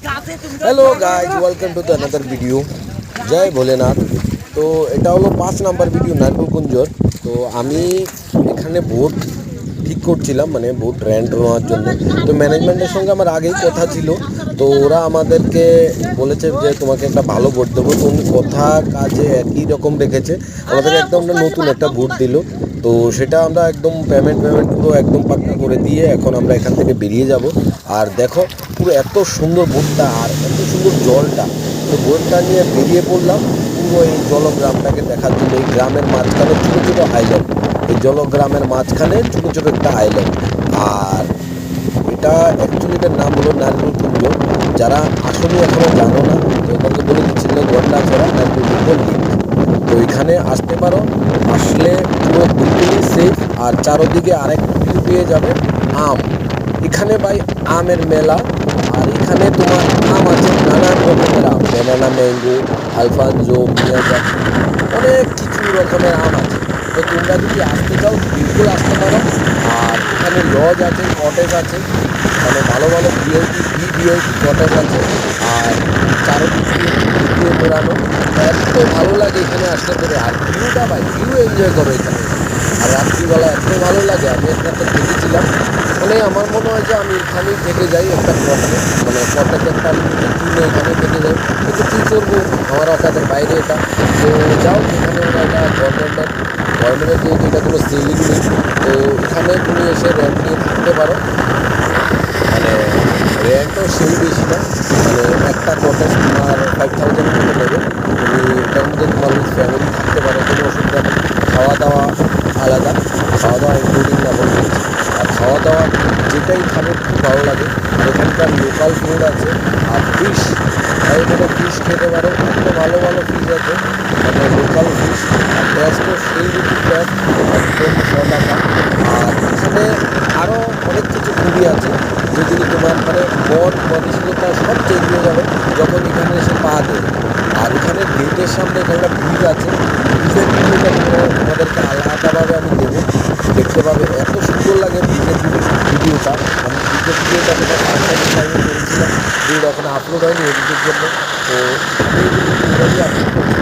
Hello guys, welcome to the another video. Jai Bholenath. তো এটা হলো 5 নাম্বার ভিডিও নারকেলকুঞ্জর। তো আমি এখানে বোট ঠিক করছিলাম, মানে বোট রেন্ট নেওয়ার জন্য। তো ম্যানেজমেন্টের সঙ্গে আমার আগেই কথা ছিল, তো ওরা আমাদেরকে বলেছে যে তোমাকে একটা ভালো বোট দেবো। তো উনি কথা কাজে একই রকম রেখেছে, আমাদের একদম নতুন একটা বোট দিল। তো সেটা আমরা একদম পেমেন্ট পুরো একদম পাক্কা করে দিয়ে এখন আমরা এখান থেকে বেরিয়ে যাব। আর দেখো পুরো এত সুন্দর বোটটা আর এত সুন্দর জলটা, তো বোটটা নিয়ে বেরিয়ে পড়লাম পুরো এই জলগ্রামটাকে দেখার জন্য। এই গ্রামের মাঝখানে ছোটো ছোটো আইল্যান্ড, এই জলগ্রামের মাঝখানে ছোটো ছোটো একটা আইল্যান্ড। আর এটা অ্যাকচুয়ালি এটার নাম হলো নারকেলকুঞ্জ। যারা আসলে এখনও জানো না, তো ওদেরকে বলে দিচ্ছিল গন্ডাছড়া নারকেলকুঞ্জ লিঙ্ক। তো এখানে আসতে পারো, আসলে পুরো বিলকুলই সেফ। আর চারোদিকে আরেকটু পেয়ে যাবে আম। এখানে ভাই আমের মেলা। আর এখানে তোমার আম আছে নানান রকমের আম, ব্যানানা, ম্যাঙ্গো, আলফানজো, মিয়াজাকি, অনেক কিছু রকমের আম আছে। তো তোমরা যদি আসতে চাও বিলকুল আসতে পারো। আর এখানে লজ আছে, কটেজ আছে, মানে ভালো ভালো ভিআইপি ভিভিআইপি কটেজ আছে। আর চারোদিকে দিয়ে বেড়ানো, এত ভালো লাগে এখানে আসতে পেরে। আর ভিউটা ভাই, ভিউ এনজয় করো এখানে। আর রাত্রিবেলা এত ভালো লাগে। আমি একটা দেখেছিলাম, মানে আমার মনে হয় যে আমি এখানেই থেকে যাই একটা কটে, মানে কটেজ একটা আমি কিনে এখানে থেকে যাই। কিন্তু কী করবো, আমার অকাদের বাইরে এটা। তো যাও, এখানে ওরা এটা গভর্নমেন্টের যেহেতু এটা কোনো সেলিং নেই, তো এখানে তুমি এসে রেন্ট নিয়ে থাকতে পারো। মানে রেন্টও সেই বেশি না, মানে একটা কটেজ তোমার 5,000 মতো নেবে। তুমি এটার মধ্যে তোমার উইথ ফ্যামিলি থাকতে পারো, কোনো অসুবিধা নেই। খাওয়া দাওয়া আলাদা, খাওয়া দাওয়া ইনক্লুডিং না বলে দিচ্ছি। আর খাওয়া দাওয়া যেটাই খাবে খুব ভালো লাগে। আর এখানকার লোকাল ফুড আছে। আর ফিশ, এখানে ফিশ খেতে পারো, এত ভালো ভালো ফিশ আছে, মানে লোকাল ফিশ। আর টেস্টও সেই রকম টেস্ট, একদম 100 টাকা। আর এখানে আরও অনেক কিছু খুবই আছে, যেগুলি তোমার মানে মন মনশীলতা সব চেঞ্জ হয়ে যাবে যখন এখানে এসে পা দেবে। আর এখানে গেটের সামনে এখানে একটা ব্রিজ আছে, ব্রিজের ভিডিওটা তোমাদেরকে আলাদাভাবে আমি দেবো, দেখতে পাবে। এত সুন্দর লাগে ব্রিজের ভিডিওটা। আমি ব্রিজের ভিডিওটা যেটা সানরাইজ টাইমে করেছিলাম, ব্রিজ এখন আপলোড হয়নি এডিটের জন্য। তো আমি এগুলো পুরোটাই আপলোড করছি।